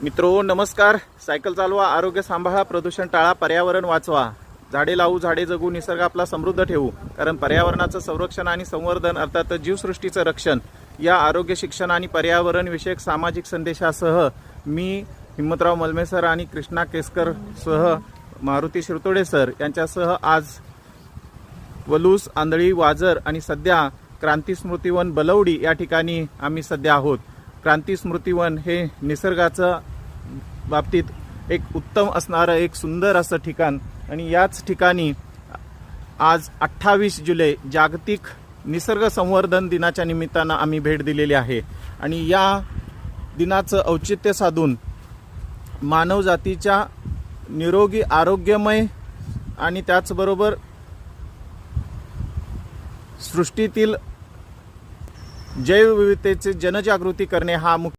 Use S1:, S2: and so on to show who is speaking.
S1: मित्रो नमस्कार. सायकल चालवा, आरोग्य सांभाळा, प्रदूषण टाळा, पर्यावरण वाचवा. झाडे लावू, झाडे जगू, निसर्ग आपला समृद्ध ठेवू. कारण पर्यावरणाचं संरक्षण आणि संवर्धन अर्थात जीवसृष्टीचं रक्षण या आरोग्य शिक्षण आणि पर्यावरण विषयक सामाजिक संदेशासह मी हिम्मतराव मलमे सर आणि कृष्णा केसकर सह मारुती शिरतोडे सर यांच्यासह आज वलूस, आंधळी, वाजर आणि सध्या क्रांती स्मृतिवन बलवडी या ठिकाणी आम्ही सध्या आहोत. क्रांती स्मृतिवन हे निसर्गाचं बाबतीत एक उत्तम असणारं एक सुंदर असं ठिकाण आणि याच ठिकाणी आज 28 जुलै जागतिक निसर्ग संवर्धन दिनाच्या निमित्तानं आम्ही भेट दिलेली आहे. आणि या दिनाचं औचित्य साधून मानवजातीच्या निरोगी, आरोग्यमय आणि त्याचबरोबर सृष्टीतील जैवविविधतेची जनजागृती करणे हा मुख्य